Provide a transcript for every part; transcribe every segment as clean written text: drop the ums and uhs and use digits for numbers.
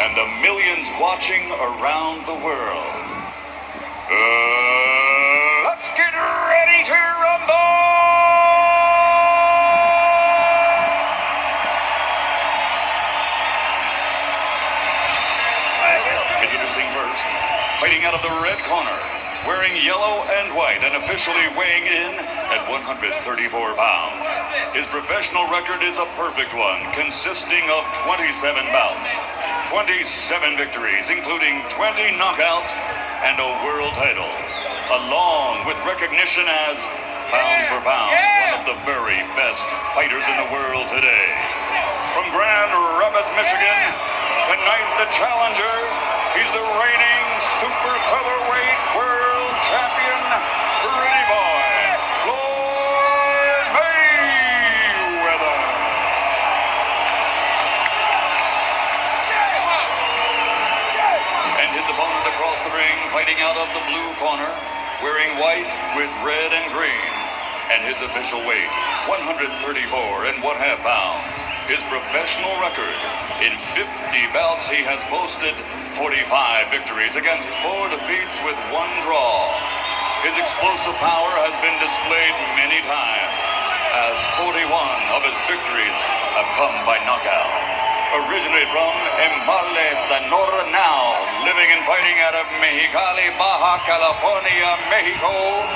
and the millions watching around the world. Let's get ready to rumble! Introducing first, fighting out of the red corner, wearing yellow and white and officially weighing in at 134 pounds. His professional record is a perfect one, consisting of 27 bouts, 27 victories, including 20 knockouts and a world title, along with recognition as, pound for pound, one of the very best fighters in the world today. From Grand Rapids, Michigan, tonight the challenger, he's the reigning super featherweight world champion, Pretty Boy, Floyd Mayweather. And his opponent across the ring, fighting out of the blue corner, wearing white with red and green. And his official weight, 134.5 pounds. His professional record, in 50 bouts he has posted 45 victories against 4 defeats with 1 draw. His explosive power has been displayed many times, as 41 of his victories have come by knockout. Originally from Embale, Sonora, now living and fighting out of Mexicali, Baja California, Mexico,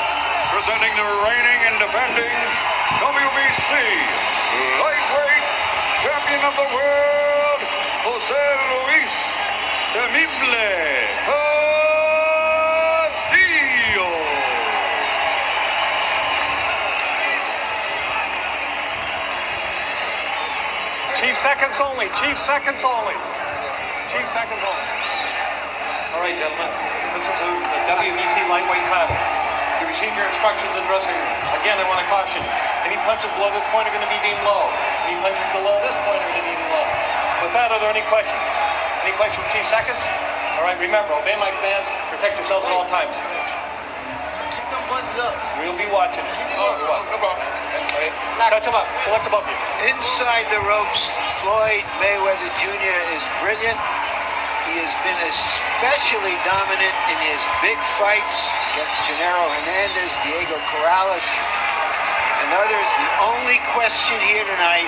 presenting the reigning and defending WBC lightweight champion of the world, Jose Luis Temible Castillo. Chief seconds only, Chief seconds only. Chief seconds only. All right, gentlemen, this is the WBC lightweight title. You received your instructions in dressing room. Again, I want to caution you. Any punches below this point are going to be deemed low. Any punches below this point are going to be deemed low. With that, are there any questions? Any questions from Chief Seconds? All right, remember, obey my commands. Protect yourselves at all times. Keep them punches up. We'll be watching. Keep them up. No problem. Right. Touch them up. Collect them up here. Inside the ropes, Floyd Mayweather Jr. is brilliant. He has been especially dominant in his big fights against Gennaro Hernandez, Diego Corrales, and others. The only question here tonight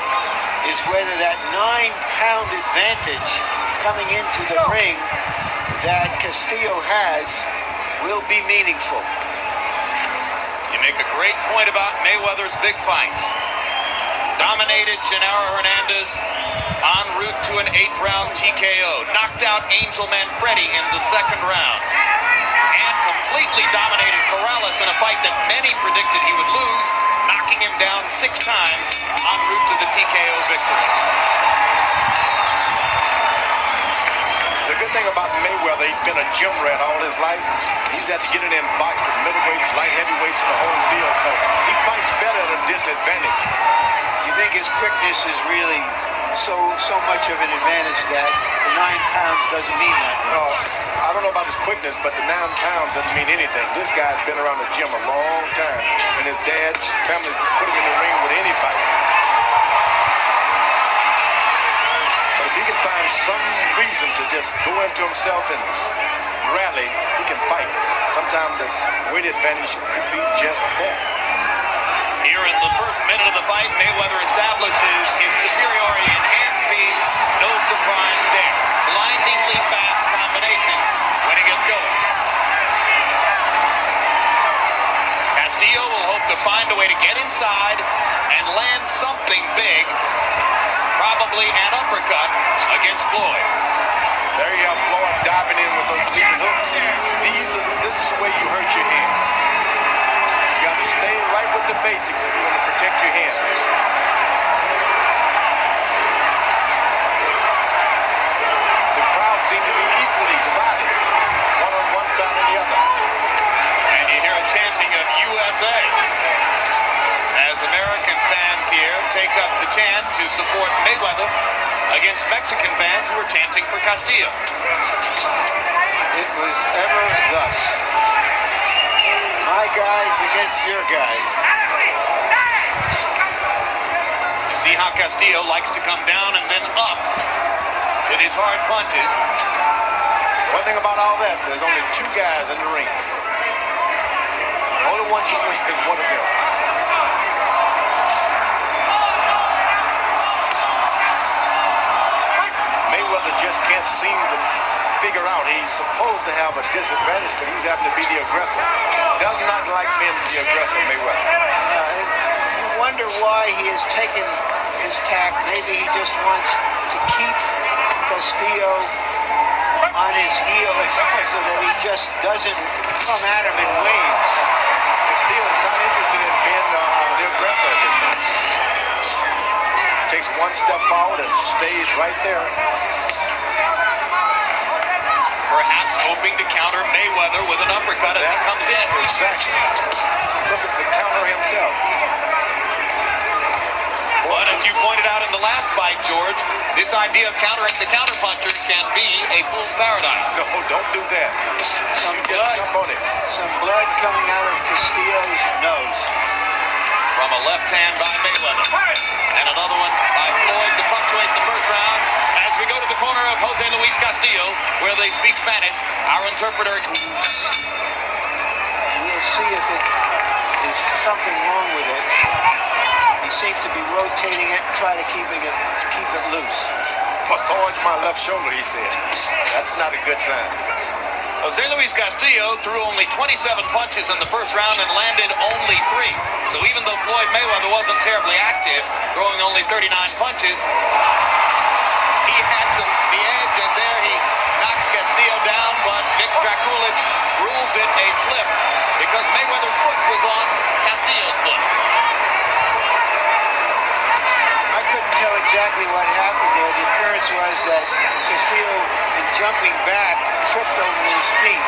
is whether that 9-pound advantage coming into the ring that Castillo has will be meaningful. You make a great point about Mayweather's big fights. Dominated Gennaro Hernandez en route to an 8th-round TKO. Knocked out Angel Manfredi in the 2nd round. And completely dominated Corrales in a fight that many predicted he would lose, knocking him down 6 times en route to the TKO victory. The good thing about Mayweather, he's been a gym rat all his life. He's had to get in box with middleweights, light heavyweights, and the whole deal. So he fights better at a disadvantage. You think his quickness is really so much of an advantage that the 9 pounds doesn't mean that much? No, I don't know about his quickness, but the 9 pounds doesn't mean anything. This guy's been around the gym a long time, and his dad's family put him in the ring with any fighter. But if he can find some reason to just go into himself and rally, he can fight. Sometimes the weight advantage could be just that. Here in the first minute of the fight, Mayweather establishes his superiority in hand speed. No surprise there. Blindingly fast combinations when he gets going. Castillo will hope to find a way to get inside and land something big, probably an uppercut against Floyd. There you have Floyd diving in with those leaping hooks. This is the way you hurt your hand. You got to stay right with the basics if you want to protect your hand. The crowd seems to be equally divided, one on one side and the other. And you hear a chanting of USA as American fans here take up the chant to support Mayweather against Mexican fans who were chanting for Castillo. It was ever thus. My guys against your guys. You see how Castillo likes to come down and then up with his hard punches. One thing about all that, there's only 2 guys in the ring. The only one who wins is one of them. Mayweather just can't seem to figure out. He's supposed to have a disadvantage, but he's having to be the aggressor. Does not like being the aggressor, Mayweather. You wonder why he has taken his tack. Maybe he just wants to keep Castillo on his heels so that he just doesn't come at him in waves. Castillo's not interested in being the aggressor at this point. Takes one step forward and stays right there. Perhaps hoping to counter Mayweather with an uppercut as he comes in. Exactly. Looking to counter himself. But as you pointed out in the last fight, George, this idea of countering the counterpuncher can be a fool's paradise. No, don't do that. Some You blood, just jump on it. some blood coming out of Castillo's nose. From a left hand by Mayweather. And another one by Floyd to punctuate the first round. As we go to the corner of Jose Luis Castillo, where they speak Spanish, our interpreter. We'll see if it is something wrong with it. He seems to be rotating it, trying to keep it loose. Massage my left shoulder, he said. That's not a good sign. Jose Luis Castillo threw only 27 punches in the first round and landed only 3. So even though Floyd Mayweather wasn't terribly active, throwing only 39 punches, he had the edge, and there he knocks Castillo down, but Vic Draculich rules it a slip because Mayweather's foot was on Castillo's foot. I couldn't tell exactly what happened there. The appearance was that Castillo, in jumping back, tripped over his feet.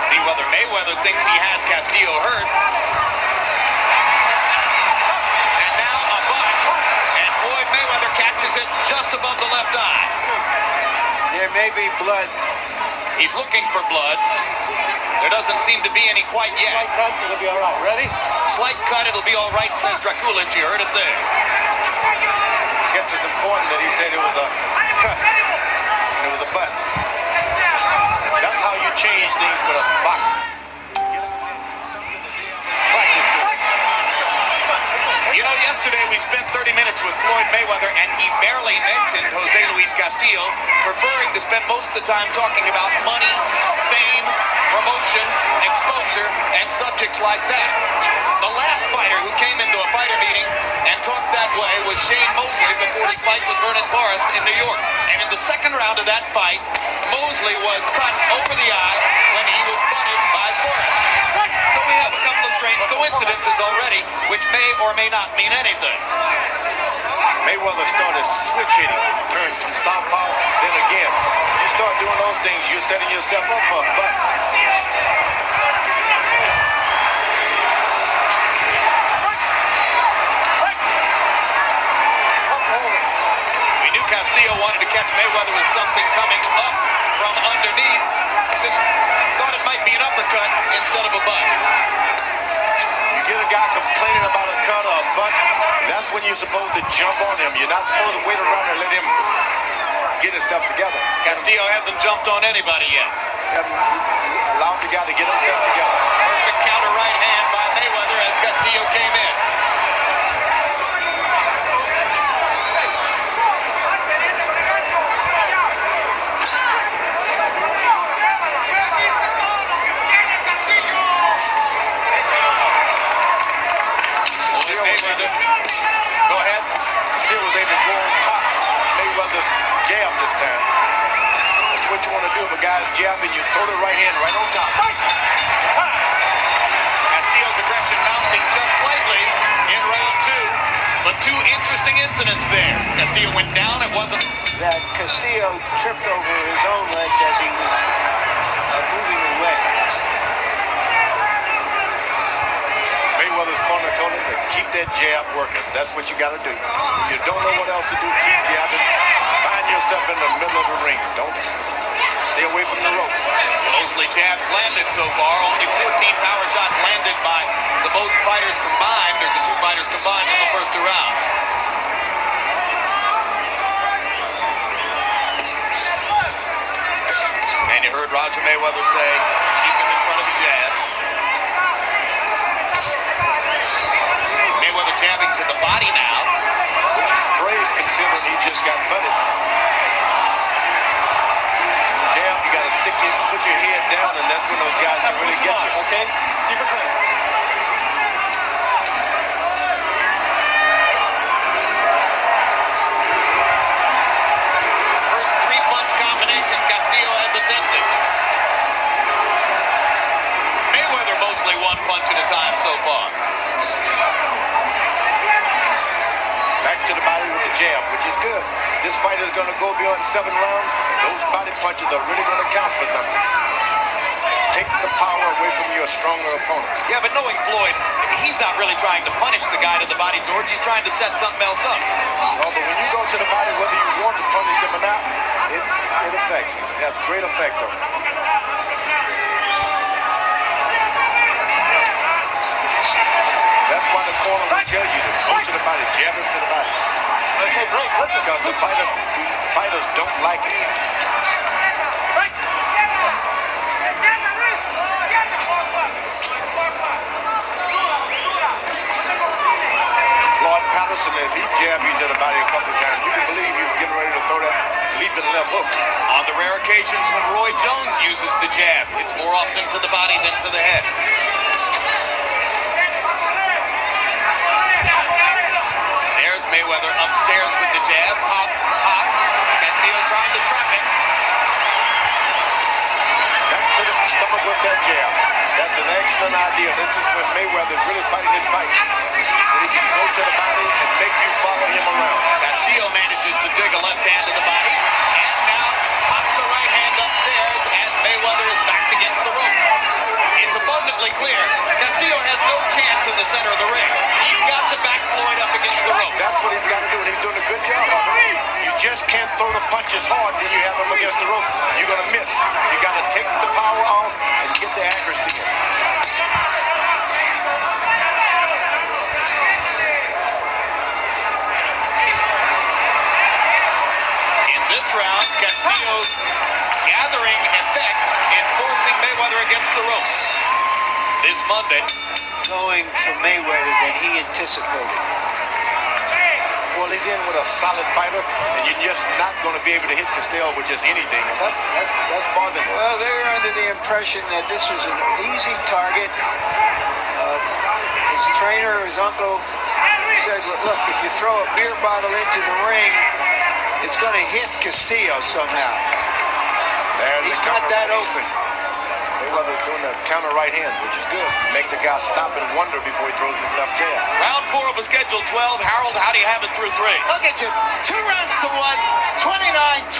See whether Mayweather thinks he has Castillo hurt. And now a butt. And Floyd Mayweather catches it just above the left eye. There may be blood. He's looking for blood. There doesn't seem to be any quite yet. Slight cut, it'll be all right. Ready? Slight cut, it'll be all right, says Draculich. You heard it there. I guess it's important that he said it was a cut and it was a butt. That's how you change things with a boxer. Get out there and do something that they haven't practiced with. You know, yesterday we spent 30 minutes with Floyd Mayweather, and he barely mentioned Jose Luis Castillo, preferring to spend most of the time talking about money, fame, promotion, exposure, and subjects like that. The last fighter who came into a fighter meeting and talked that way was Shane Mosley before his fight with Vernon Forrest in New York. And in the second round of that fight, Mosley was cut over the eye when he was butted by Forrest. So we have a couple of strange coincidences already, which may or may not mean anything. Mayweather started switch hitting, turned from southpaw, then again. When you start doing those things, you're setting yourself up for a butt. We knew Castillo wanted to catch Mayweather with something coming up from underneath. Just thought it might be an uppercut instead of a butt. You get a guy complaining about a cut or a butt, that's when you're supposed to jump on him. You're not supposed to wait around and let him get himself together. Castillo hasn't jumped on anybody yet. Allowed the guy to get himself together. Perfect counter right hand by Mayweather as Castillo came in. Mayweather, go ahead. Still was able to go on top of Mayweather's jab this time. That's what you want to do. If a guy's jabbing, you throw the right hand right on top. Castillo's aggression mounting just slightly in round 2. But 2 interesting incidents there. Castillo went down. It wasn't. That Castillo tripped over his own legs as he was moving away. Mayweather's corner told him to keep that jab working. That's what you got to do. When you don't know what else to do, keep jabbing. Find your yourself in the middle of the ring. Don't stay away from the ropes. Mostly jabs landed so far. Only 14 power shots landed by the both fighters combined, or the two fighters combined in the first two rounds. And you heard Roger Mayweather say, keep him in front of the jab. Mayweather jabbing to the body now. Which is brave considering he just got butted. Jab, you got to put your head down, and that's when those guys can really get you. Okay? Keep it clean. First three-punch combination Castillo has attempted. Mayweather mostly one punch at a time so far. Back to the body with the jab, which is good. This fight is going to go beyond 7 rounds. Those body punches are really going to count for something. Take the power away from your stronger opponent. Yeah, but knowing Floyd, he's not really trying to punish the guy to the body, George. He's trying to set something else up. No, but when you go to the body, whether you want to punish them or not, it affects him. It has great effect on him. That's why the corner will tell you to go to the body, jab him to the body. Okay, great. Because the fighters don't like it. Floyd Patterson, if he jabbed you to the body a couple of times, you can believe he was getting ready to throw that leaping left hook. On the rare occasions when Roy Jones uses the jab, it's more often to the body than to the head. There's Mayweather upstairs with the jab. Pop, pop. Castillo trying to trap him. Back to the stomach with that jab. That's an excellent idea. This is when Mayweather's really fighting his fight. When he can go to the body and make you follow him around. Castillo manages to dig a left hand to the body. And now pops a right hand upstairs as Mayweather is backed against the ropes. It's abundantly clear Castillo has no chance in the center of the ring. He's got to back Floyd up against the ropes. That's what he's got to do, and he's doing a good job of it. You just can't throw the punches hard when you have them against the rope. You're going to miss. You got to take the power off and get the accuracy in. In this round, Castillo's gathering effect in forcing Mayweather against the ropes. This Monday, Going for Mayweather than he anticipated. Well, he's in with a solid fighter, and you're just not going to be able to hit Castillo with just anything. And that's bothering him. Well, they were under the impression that this was an easy target. His trainer, his uncle, said, look, if you throw a beer bottle into the ring, it's going to hit Castillo somehow. He's not that open. Mayweather's doing the counter right hand, which is good. Make the guy stop and wonder before he throws his left jab. round 4 of a scheduled 12. Harold, how do you have it through 3? Look at you. 2 rounds to 1. 29-28.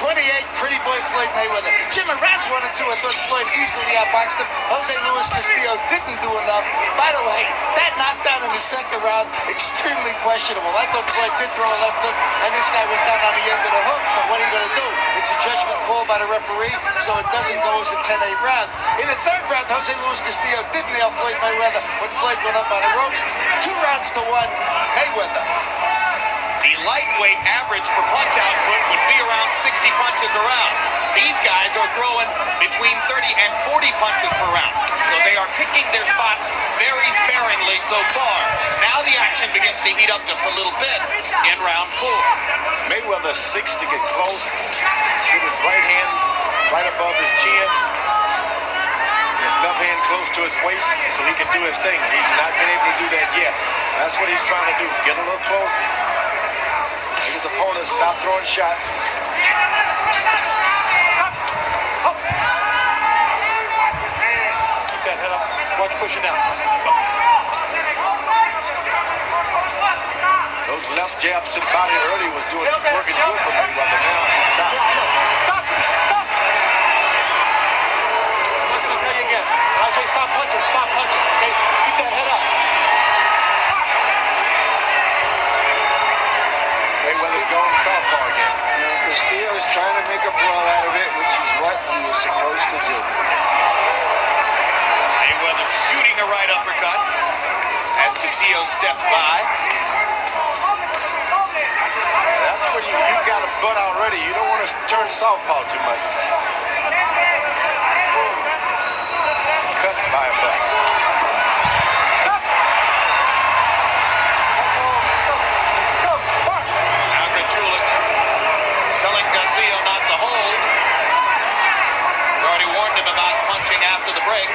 Pretty boy Floyd Mayweather. Jim, in rounds 1 and 2, I thought Floyd easily outboxed him. Jose Luis Castillo didn't do enough. By the way, that knockdown in the second round, extremely questionable. I thought Floyd did throw a left hook, and this guy went down on the end of the hook. But what are you going to do? It's a judgment call by the referee, so it doesn't go as a 10-8 round. In the third round, Jose Luis Castillo did nail Floyd Mayweather when Floyd went up on the ropes. 2 rounds to 1, Mayweather. The lightweight average for punch output would be around 60 punches a round. These guys are throwing between 30 and 40 punches per round. So they are picking their spots very sparingly so far. Now the action begins to heat up just a little bit in round 4. Mayweather seeks to get close, get his right hand right above his chin, and his left hand close to his waist so he can do his thing. He's not been able to do that yet. That's what he's trying to do, get a little closer. Make his opponent stop throwing shots. Keep that head up. Watch pushing down. Those left jabs to the body early was working good for Mayweather. Now he's stopped. Stop! Stop! I'm not going to tell you again. When I say stop punching, okay? Keep that head up. Mayweather's going southpaw again. Castillo's trying supposed to do. Mayweather shooting a right uppercut as Castillo stepped by. That's when you've got a butt already. You don't want to turn southpaw too much. Cut by a butt. Telling Castillo not to hold. He's already warned him about punching after the break.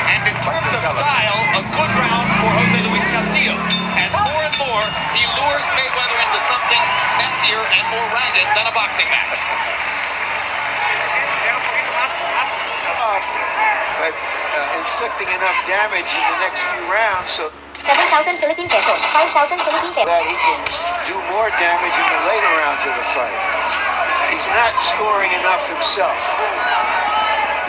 And in terms of style, a good round for Jose Luis Castillo. As more and more, he lures Mayweather into something messier and more ragged than a boxing match. But inflicting enough damage in the next few rounds so 7,000 Philippine pesos. 5,000 Philippine pesos. that he can do more damage in the later rounds of the fight. He's not scoring enough himself.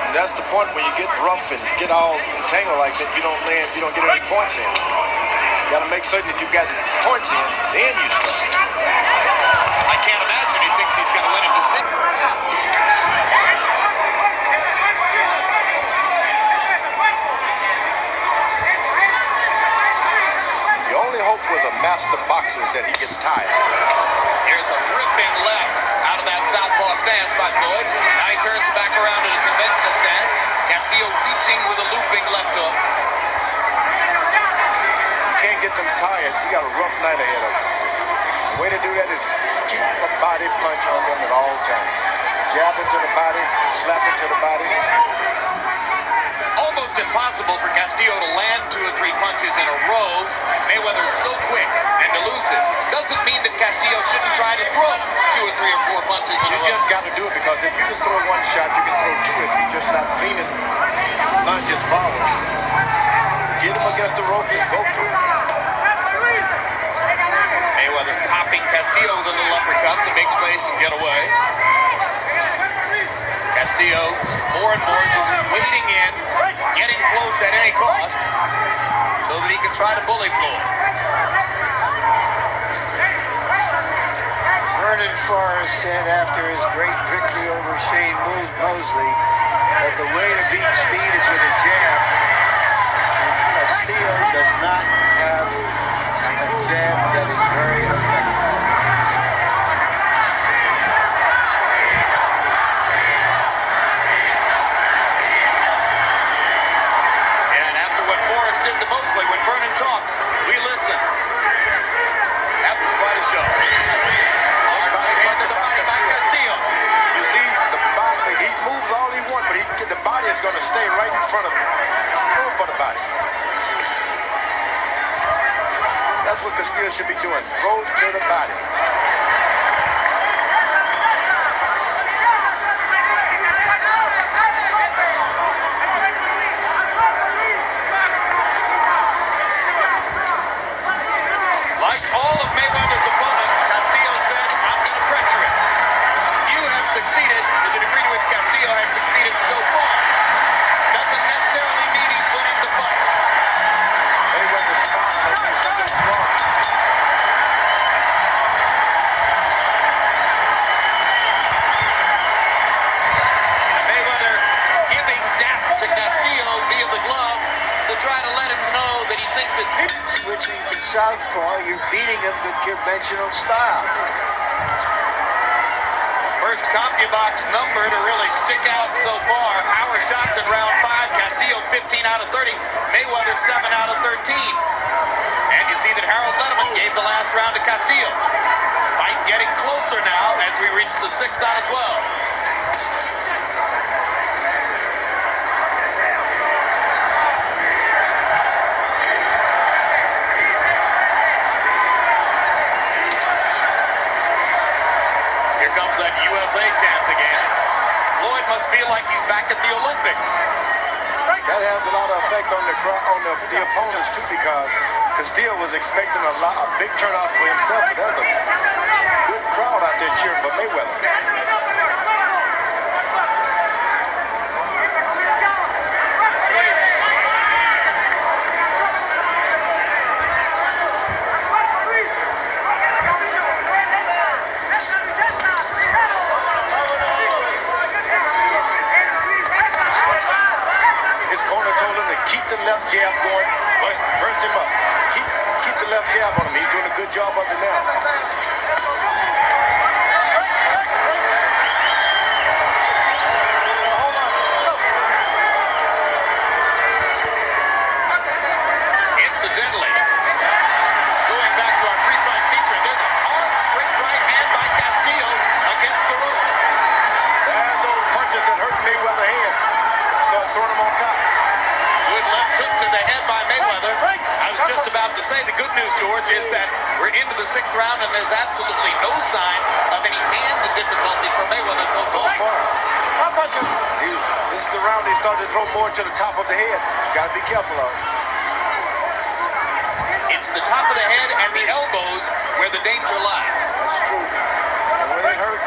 And that's the point when you get rough and get all entangled like that, you don't land, you don't get any points in. You got to make certain that you got points in, then you start. I can't imagine he thinks he's going to win a decision. The only hope with a master boxer is that he gets tired. Here's a ripping left out of that southpaw stance by Floyd. Now he turns back around to the conventional stance. Castillo reaching with a looping left hook. You can't get them tired. You got a rough night ahead of you. The way to do that is keep a body punch on them at all times. Jab into the body, slap into the body. Almost impossible for Castillo to land 2 or 3 punches in a row. Mayweather's so quick and elusive. Doesn't mean that Castillo shouldn't try to throw 2 or 3 or 4 punches in a You row. just got to do it because if you can throw one shot, you can throw 2 if you're just not leaning, lunging forward. Get him against the rope and go through. Mayweather popping Castillo with a little uppercut to make space and get away. Castillo more and more just wading in, getting close at any cost so that he can try to bully Floyd. Vernon Forrest said after his great victory over Shane Mosley that the way to beat speed is with a jab. And Castillo does not have a jab that is very effective. And after what Forrest did to Mosley, when Vernon talks, we listen. That was quite a show. Hard right hand to the body by Castillo. You see, the body, he moves all he wants, but the body is going to stay right in front of him. Just move for the body. That's what Castillo should be doing. Throw to the body. Like all of Mayweather's opponents, Castillo said, I'm going to pressure it. You have succeeded to the degree to which Castillo has succeeded so far. Doesn't necessarily mean he's winning the fight. Mayweather's smart. There'll be something wrong. Mayweather giving dap to Castillo via the glove to try to let him know that he thinks it's him. Switching to southpaw, you're beating him with conventional style. First CompuBox number to really stick out so far. Power shots in round 5. Castillo 15 out of 30. Mayweather 7 out of 13. And you see that Harold Letterman gave the last round to Castillo. Fight getting closer now as we reach the 6th out of 12. Here comes that USA chant again. Floyd must feel like he's back at the Olympics. That has a lot of effect on the opponents too, because Castillo was expecting a big turnout for himself, but there's a good crowd out there cheering for Mayweather. Keep the left jab going. Burst him up. Keep the left jab on him. He's doing a good job of it now. Incidentally, going back to our pre-fight feature, there's a hard straight right hand by Castillo against the ropes. There's those punches that hurt Mayweather's hand. Start throwing him on top. Good left hook to the head by Mayweather. I was just about to say the good news, George, is that we're into the 6th round and there's absolutely no sign of any hand difficulty for Mayweather so far. This is the round he started to throw more to the top of the head. You got to be careful of. It's the top of the head and the elbows where the danger lies. That's true. And when it hurt,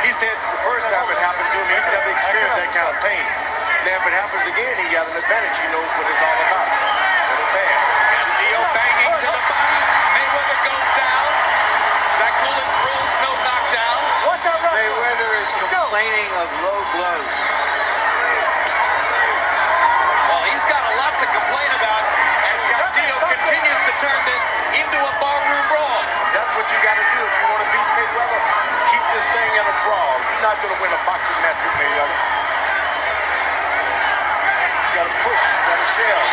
he said the first time it happened to him, he never experienced that kind of pain. Now, if it happens again, he got an advantage. He knows what it's all about. And it pass. Castillo banging to the body. Mayweather goes down. Jack Mullins rules no knockdown. Mayweather is complaining of low blows. Well, he's got a lot to complain about as Castillo continues to turn this into a barroom brawl. That's what you got to do if you want to beat Mayweather. Keep this thing in a brawl. You're not going to win a boxing match with Mayweather. You got to push. You got to shell.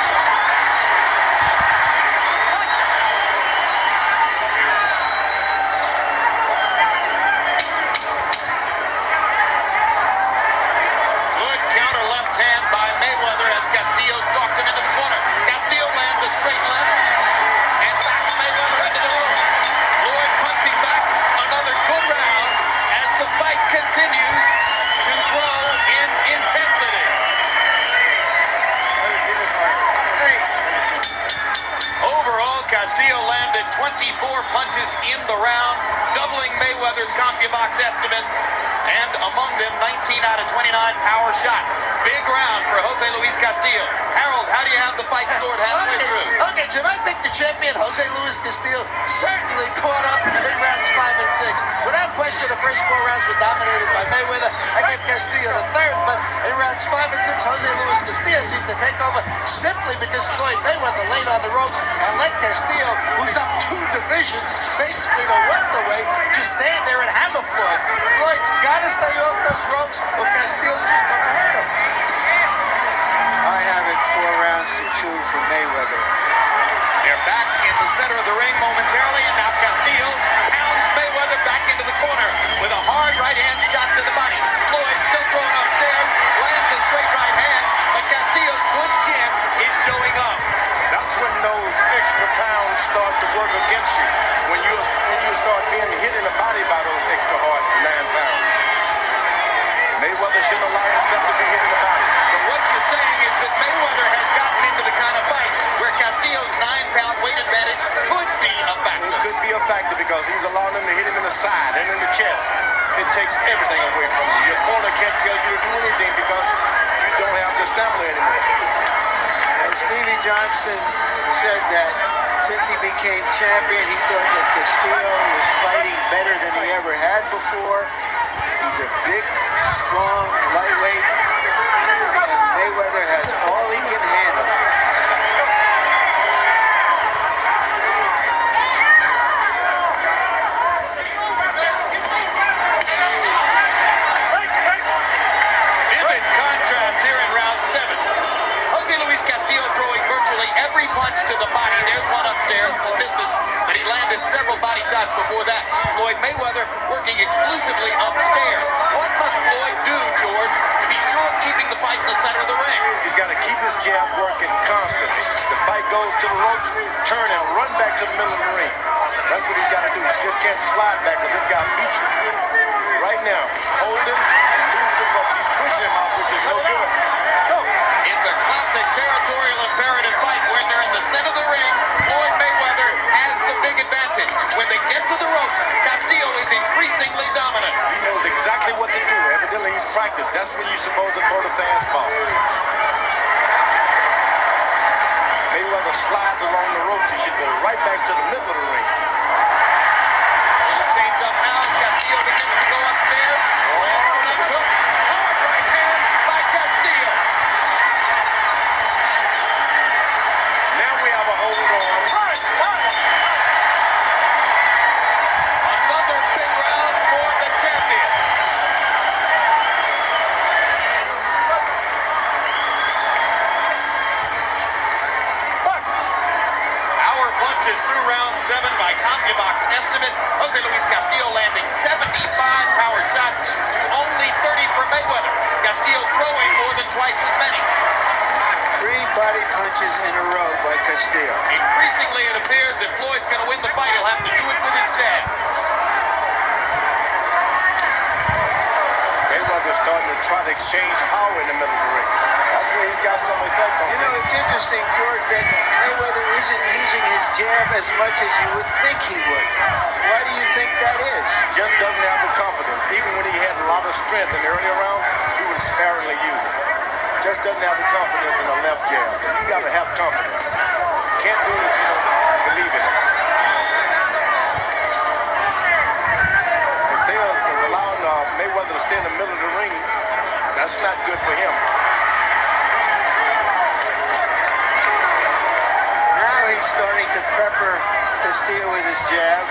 Good counter left hand by Mayweather as Castillo stalked him into the corner. Castillo lands a straight left and backs Mayweather into the ropes. Floyd punching back. Another good round as the fight continues to grow in intensity. Overall, Castillo landed 24 punches in the round, doubling Mayweather's CompuBox estimate, and among them 19 out of 29 power shots. Big round for Jose Luis Castillo. Harold, how do you have the fight scored halfway through? Okay, Jim, I think the champion, Jose Luis Castillo, certainly caught up in rounds 5 and 6. Without question, the first 4 rounds were dominated by Mayweather. I gave Castillo the third, but in rounds 5 and 6, Jose Luis Castillo seemed to take over simply because Floyd Mayweather laid on the ropes and let Castillo, who's up 2 divisions, basically the welterweight, just stand there and hammer Floyd. Floyd's got to stay off those ropes or Castillo's just going to hurt him. I have it 4 rounds to 2 for Mayweather. They're back in the center of the ring momentarily, and now Castillo pounds Mayweather back into the corner with a hard right hand shot to the body. Floyd still throwing upstairs, lands a straight right hand, but Castillo's good chin is showing up. That's when those extra pounds start to work against you. When you start being hit in the body by those extra hard 9 pounds. Mayweather shouldn't allow himself to be hit in the body. So what you're saying is that Mayweather has gotten into the kind of fight where Castillo's 9-pound weight advantage could be a factor. It could be a factor because he's allowing him to hit him in the side and in the chest. It takes everything away from you. Your corner can't tell you to do anything because you don't have the stamina anymore. And Stevie Johnson said that since he became champion, he thought that Castillo was fighting better than he ever had before. He's a big, strong lightweight, and Mayweather has all he can handle. Vivid contrast here in round 7. Jose Luis Castillo throwing virtually every punch to the body. There's one upstairs, misses, but he landed several body shots before that. Floyd Mayweather working exclusively upstairs. What must Floyd do, George, to be sure of keeping the fight in the center of the ring? He's got to keep his jab working constantly. The fight goes to the ropes, turn and run back to the middle of the ring. That's what he's got to do. He just can't slide back because this guy beat you. Right now, hold him and move to the ropes. He's pushing him off, which is no good. It's a classic territorial imperative fight where they're in the center of the ring. Floyd Mayweather has the big advantage. When they get to the ropes, Castillo is increasingly dominant. He knows exactly what to do. Evidently, he's practiced. That's when you're supposed to throw the fastball. Mayweather slides along the ropes. He should go right back to the middle of the ring. Little change up now as Castillo begins to go upstairs. Hard right hand by Castillo. is through round 7 by CompuBox estimate. Jose Luis Castillo landing 75 power shots to only 30 for Mayweather. Castillo throwing more than twice as many. 3 body punches in a row by Castillo. Increasingly, it appears if Floyd's going to win the fight, he'll have to do it with his jab. Mayweather's starting to try to exchange power in the middle of the ring. That's where he's got some effect on. You know, it's interesting, George, that Mayweather isn't using his jab as much as you would think he would. Why do you think that is? Just doesn't have the confidence. Even when he had a lot of strength in the earlier rounds, he would sparingly use it. Just doesn't have the confidence in the left jab. You got to have confidence. Can't do it if you don't believe in it. Castillo is allowing Mayweather to stay in the middle of the ring. That's not good for him. Now he's starting to pepper Castillo with his jab.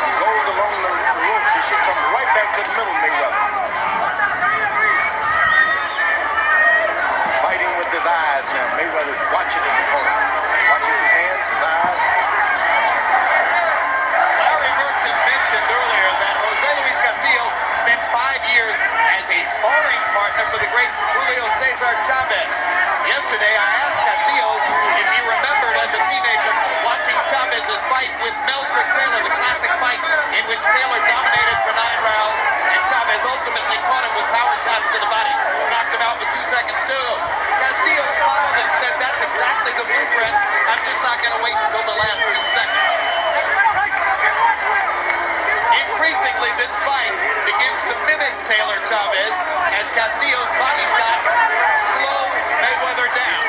He goes along the ropes. He should come right back to the middle, Mayweather. Fighting with his eyes now. Mayweather's watching his opponent. Watches his hands, his eyes. Larry Merchant mentioned earlier that Jose Luis Castillo spent 5 years as a sparring partner for the great Julio Cesar Chavez. Yesterday, I asked Castillo if he remembered as a teenager watching Chavez's fight with Meldrick Taylor, the classic fight in which Taylor dominated for 9 rounds, and Chavez ultimately caught him with power shots to the body, knocked him out with 2 seconds to go. Castillo smiled and said, "That's exactly the blueprint. I'm just not going to wait until the last 2 seconds." Increasingly, this fight begins to mimic Taylor Chavez as Castillo's body shots slow Mayweather down.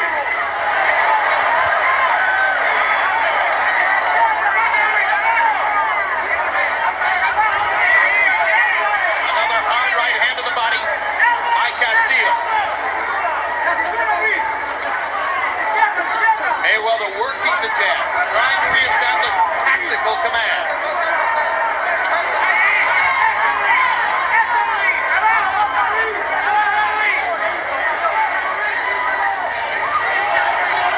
Another hard right hand to the body by Castillo. Mayweather working the jab, trying to reestablish tactical command.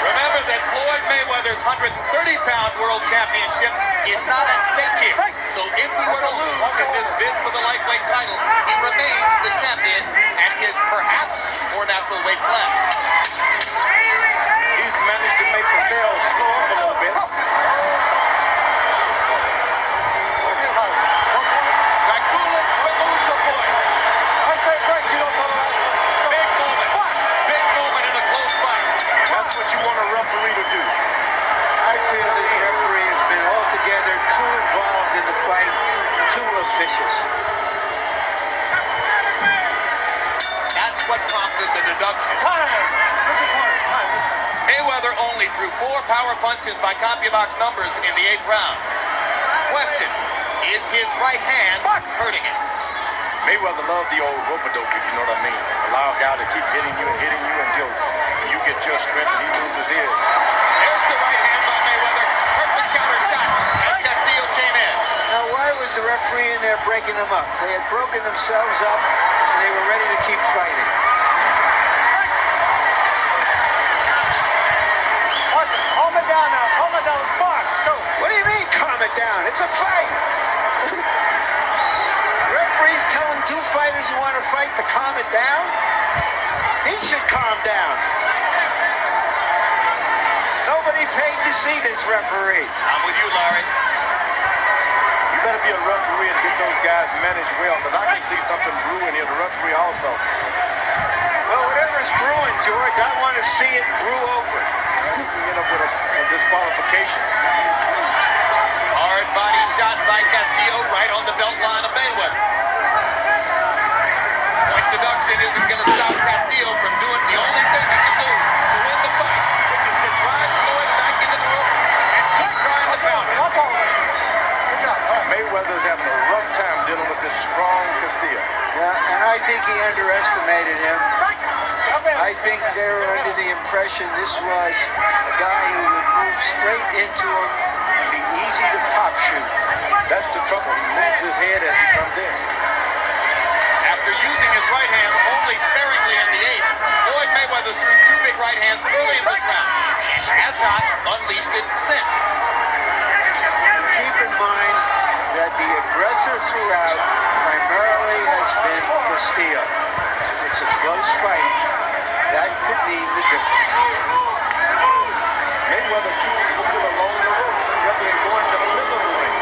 Remember that Floyd Mayweather's 130-pound world championship is not at stake here. So if he were to lose in this bid for the lightweight title, he remains the champion at his perhaps more natural weight class. He's managed to make Castillo slow up a little bit. Dragulich removes the point. I say break, you don't tell him. Big moment. Big moment in a close fight. That's what you want a referee to do. I feel this referee has been altogether too involved in the fight, too officious. That's what prompted the deduction. Mayweather only threw 4 power punches by CompuBox numbers in the 8th round. Question, is his right hand hurting him? Mayweather loved the old rope-a-dope, if you know what I mean. Allow a guy to keep hitting you until you get your strength and he loses his. There's the right hand by Mayweather. Perfect counter shot as Castillo came in. Now, why was the referee in there breaking them up? They had broken themselves up, and they were ready to keep fighting. Calm it down now. Calm it down. It's box, too. What do you mean, calm it down? It's a fight. Referee's telling 2 fighters who want to fight to calm it down? He should calm down. Nobody paid to see this referee. I'm with you, Larry. You better be a referee and get those guys managed well, because I can see something brewing here, the referee also. Well, whatever's brewing, George, I want to see it brew over. You can end up with a disqualification. Hard body shot by Castillo right on the belt line of Mayweather. Point deduction isn't going to stop Castillo from doing the only thing he can do to win the fight, which is to drive Floyd back into the ropes and keep trying to counter. That's all right. Good job. All right. Mayweather's having a rough time dealing with this strong Castillo. Yeah, and I think he underestimated him. I think they were under the impression this was a guy who would move straight into him and be easy to pop shoot. That's the trouble. He moves his head as he comes in. After using his right hand only sparingly in the 8th, Floyd Mayweather threw 2 big right hands early in this round. As not, this fight, that could mean the difference. Mayweather keeps moving along the ropes rather than going to the middle of the ring.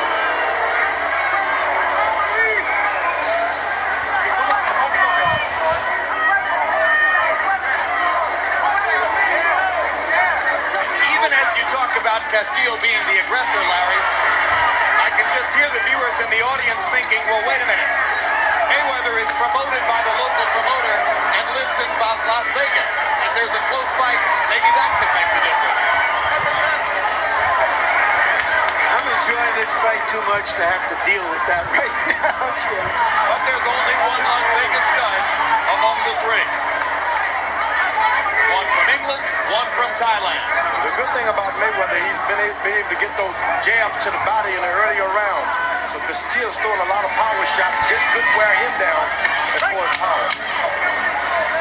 Even as you talk about Castillo being the aggressor, Larry, I can just hear the viewers in the audience thinking, well, wait a minute. Mayweather is promoted by the local promoter and lives in Las Vegas. If there's a close fight, maybe that could make the difference. I'm enjoying this fight too much to have to deal with that right now, Jim. But there's only one Las Vegas judge among the three. One from England, one from Thailand. The good thing about Mayweather, he's been able to get those jabs to the body in the earlier rounds. So Castillo's throwing a lot of power shots. This could wear him down as far as power.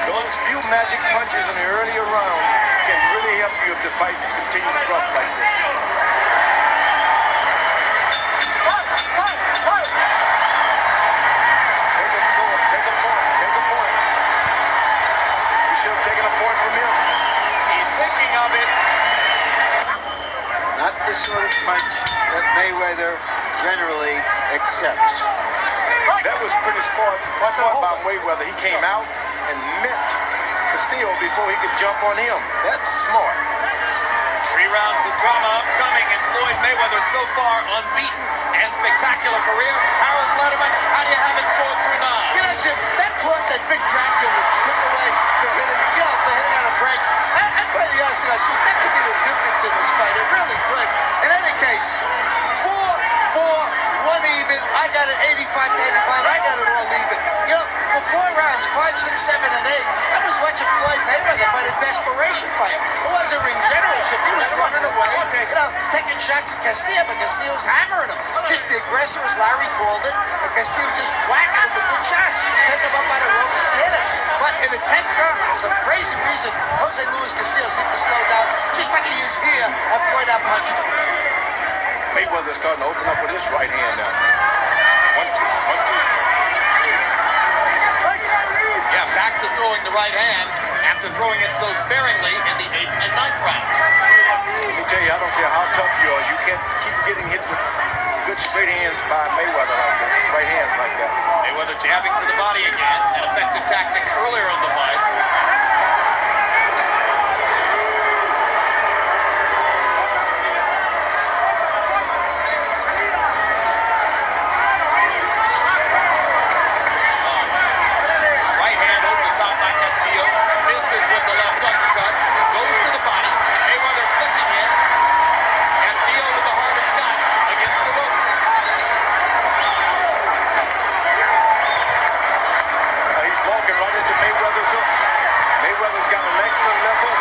Those few magic punches in the earlier rounds can really help you if the fight continues rough like this. Take a score, take a point, take a point. You should have taken a point from him. He's thinking of it. Not the sort of punch that Mayweather generally accepts. That was pretty smart by Mayweather. He came out and met Castillo before he could jump on him. That's smart. 3 rounds of drama upcoming in Floyd Mayweather so far unbeaten and spectacular career. Harold Letterman, how do you have it scored through 9? You know, Jim, that point that Big Dracula took away for hitting on a break. I tell you honestly, that could be the difference in this fight. It really could. In any case, 4-4, 1 even. I got it 85 to 85. I got it all even. You know, for 4 rounds, 5, 6, 7, and 8, I was watching Floyd Mayweather fight a desperation fight. It wasn't ring generalship. He was running away, you know, taking shots at Castillo, but Castillo was hammering him. Just the aggressor, as Larry called it, and Castillo was just whacking him with good shots. Just take him up by the ropes and hit him. But in the 10th round, for some crazy reason, Jose Luis Castillo seemed to slow down, just like he is here, and Floyd outpunched him. Mayweather's starting to open up with his right hand now. 1, 2, 1, 2. Yeah, back to throwing the right hand after throwing it so sparingly in the 8th and 9th rounds. Let me tell you, I don't care how tough you are, you can't keep getting hit with good straight hands by Mayweather like that, right hands like that. Mayweather jabbing to the body again, an effective tactic earlier in the fight. Right hand over the top by Castillo, misses with the left uppercut, goes to the body, Mayweather flicking in, Castillo with the hardest shots against the ropes. He's walking right into Mayweather's hook. Mayweather's got an excellent left hook.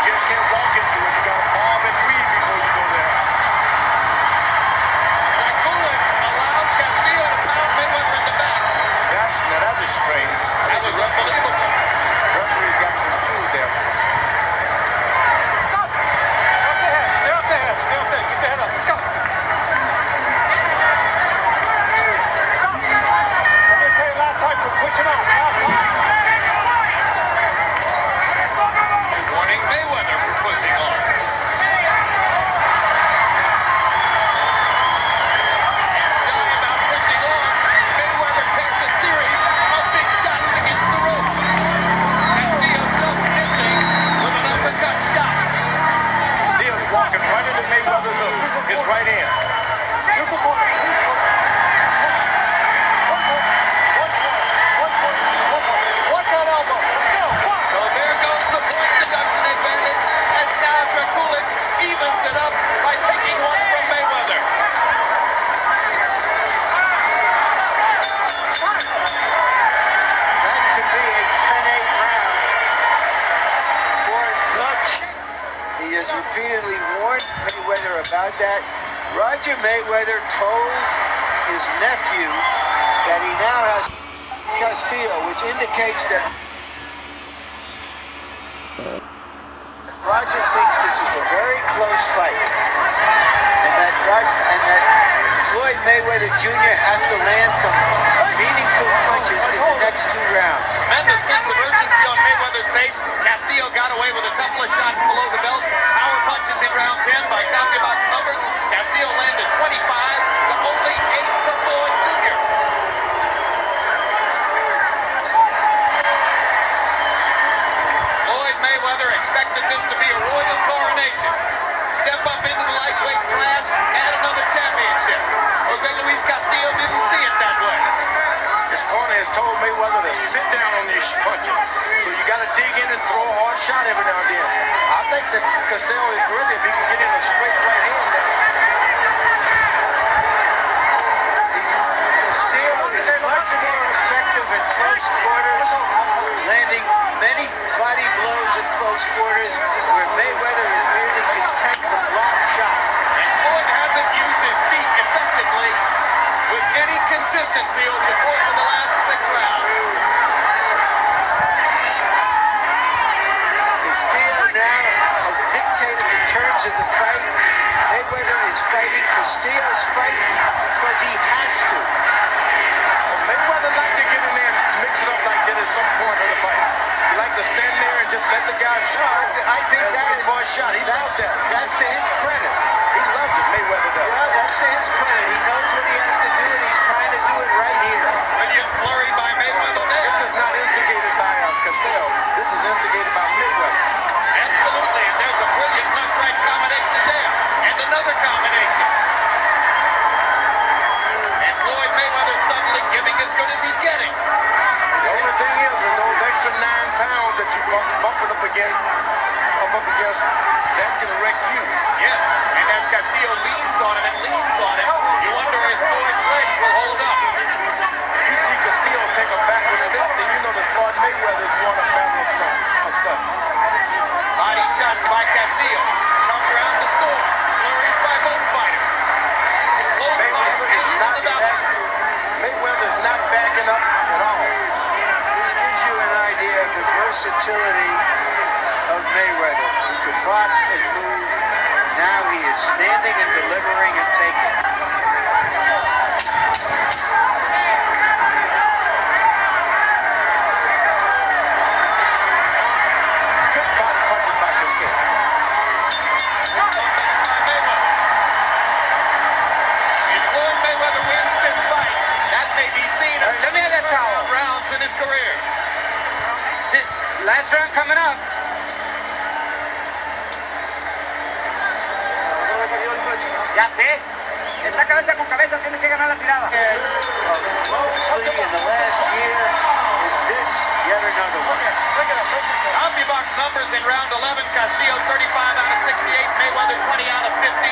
You just can't walk into it. You got to bob and weave before you go there. Draculic allows Castillo to pound Mayweather in the back. Now that is strange. That was unbelievable. Referee's got confused there. Stop! Off the head, stay off the head, stay off the head. Keep the head up, let's go. Stop! I'm gonna tell you last time, quit pushing on. Last time. Warning Mayweather for pushing on. Shy about pushing on, Mayweather takes a series of big shots against the ropes. Castillo just missing with an uppercut shot. Still walking right into Mayweather's hook. His right hand. Neutral corner. Watch that elbow. Let's go. One. So there goes the point deduction advantage as now Draculic evens it up by taking one from Mayweather. That could be a 10-8 round for Dutch. He has repeatedly warned Mayweather about that. Roger Mayweather told his nephew that he now has Castillo, which indicates that Roger thinks this is a very close fight, and that Floyd Mayweather Jr. has to land some meaningful punches in the next 2 rounds. Tremendous sense of urgency expected this to be a royal coronation. Step up into the lightweight class, add another championship. Jose Luis Castillo didn't see it that way. His corner has told Mayweather to sit down on these punches. So you got to dig in and throw a hard shot every now and then. I think that Castillo is ready if he can get in a straight right hand now. Castillo is much more effective at close quarters, landing many body blows at close quarters, where Mayweather is merely content to block shots. And Floyd hasn't used his feet effectively with any consistency over the course of the last 6 rounds. Castillo now has dictated the terms of the fight. Mayweather is fighting Castillo's fight because he has to. Mayweather like to get in there and mix it up like that at some point of the fight. He like to stand there and just let the guy shot. I think that is for a shot. He loves that. That's to his credit. He loves it. Mayweather does. Well, that's to his credit. He knows what he has to do, and he's trying to do it right here. Brilliant flurry by Mayweather there. This is not instigated by Castillo. This is instigated by Mayweather. Absolutely, and there's a brilliant left-right combination there. And another combination. And Floyd Mayweather suddenly giving as good as he's getting. The only thing is those extra 9 pounds that you bumping up against, that can wreck you. Yes, and as Castillo leans on him and leans on him, you wonder if Floyd's legs will hold up. If you see Castillo take a backward step, then you know that Floyd Mayweather has won a battle of such. Body shots by Castillo. Tough round to score. Flurries by both fighters. Close fight Mayweather is not backing up at all. This gives you an idea of the versatility of Mayweather. He could box and move. Now he is standing and delivering and taking. Good body punches by Castillo. If Floyd Mayweather wins this fight, that may be seen as Let me have that towel. rounds in his career. This last round coming up. Ya sé. Esta cabeza con cabeza tienes que ganar la tirada. Closely in the last year, is this yet another one? CompuBox numbers in round 11. Castillo 35 out of 68. Mayweather 20 out of 50.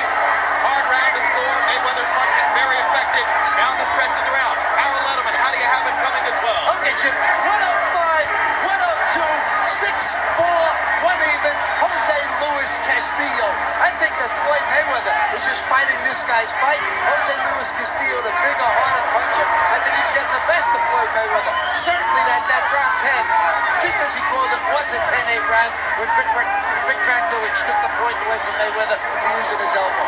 Hard round to score. Mayweather's punching very effective down the stretch of the round. Harold Letterman, how do you have it coming to 12? Okay, Jim. 105, 102, 6-4, 1 even. Jose Luis Castillo. I think that Floyd Mayweather is just fighting this guy's fight. Jose Luis Castillo, the bigger, harder puncher. I think he's getting the best of Floyd Mayweather. Certainly that round 10, just as he called it, was a 10-8 round when Vic Dracovic took the point away from Mayweather for using his elbow.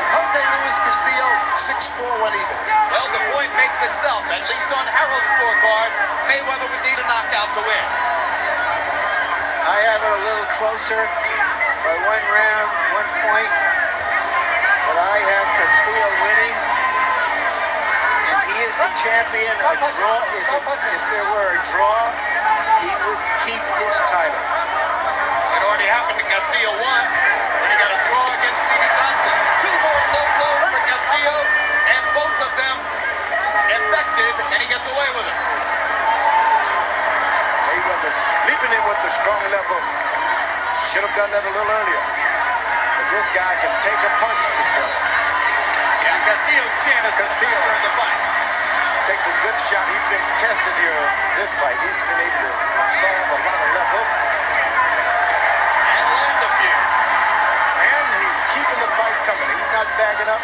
Jose Luis Castillo, 6-4, 1 even. Well, the point makes itself, at least on Harold's scorecard. Mayweather would need a knockout to win. I have it a little closer by 1 round, 1 point. But I have Castillo winning. And he is the champion. A draw, if there were a draw, he would keep his title. It already happened to Castillo once when he got a draw against Stevie Johnston. 2 more low blows for Castillo, and both of them effective, and he gets away with it. Mayweather's leaping in with the strong left hook. Should have done that a little earlier. But this guy can take a punch. Yeah, Castillo's chin is Castillo in the fight. Takes a good shot. He's been tested here this fight. He's been able to absorb a lot of left hooks. And land a few. And he's keeping the fight coming. He's not backing up.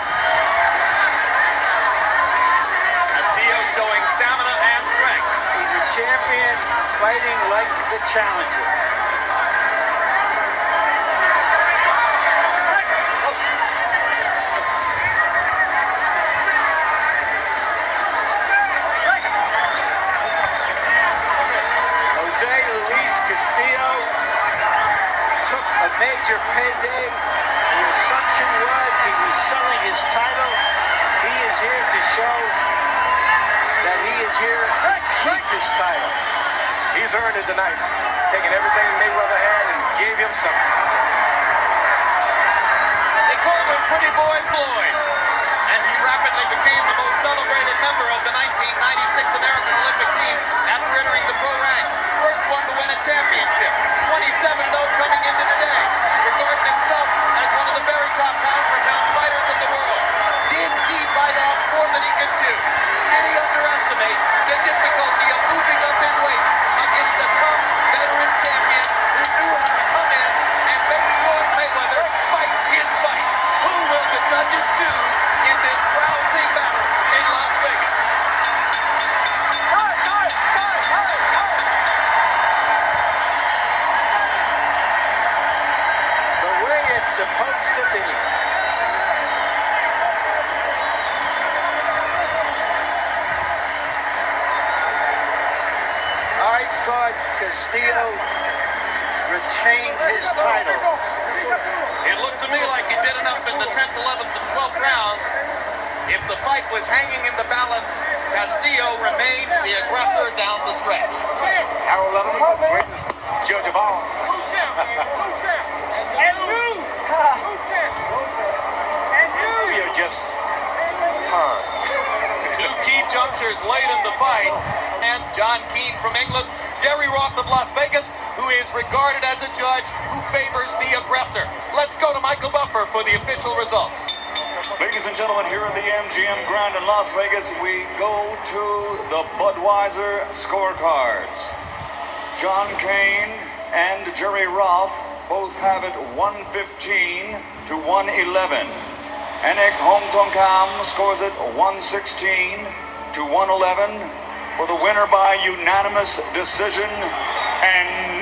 Castillo showing stamina and strength. He's a champion fighting like the challenger. Jose Luis Castillo took a major payday. The assumption was he was selling his title. He is here to show that he is here to keep his title. He's earned it tonight. He's taken everything Mayweather had and gave him something. They called him Pretty Boy Floyd, and he rapidly became the most celebrated member of the 1996 American Olympic team after entering the pro ranks. First one to win a championship, 27-0 coming into today, regarding himself as one of the very top pound-for-pound fighters in the world. Did he bite off more than he could chew? Did he underestimate the difficulty of moving up in weight against a tough veteran champion who knew how to come in and make Floyd Mayweather fight his fight? Who will the judges choose in this rousing battle in Las Vegas? The way it's supposed to be. I thought Castillo retained his title. It looked to me like he did enough in the 10th, 11th, and 12th rounds. If the fight was hanging in the balance, Castillo remained the aggressor down the stretch. Harold Letterman, the greatest judge of all. We are just pawns. Two key junctures late in the fight, and John Keane from England, Jerry Roth of Las Vegas, who is regarded as a judge who favors the aggressor. Let's go to Michael Buffer for the official results. Ladies and gentlemen, here at the MGM Grand in Las Vegas, we go to the Budweiser scorecards. John Kane and Jerry Roth both have it 115 to 111. Enek Hongtongkam scores it 116 to 111 for the winner by unanimous decision. And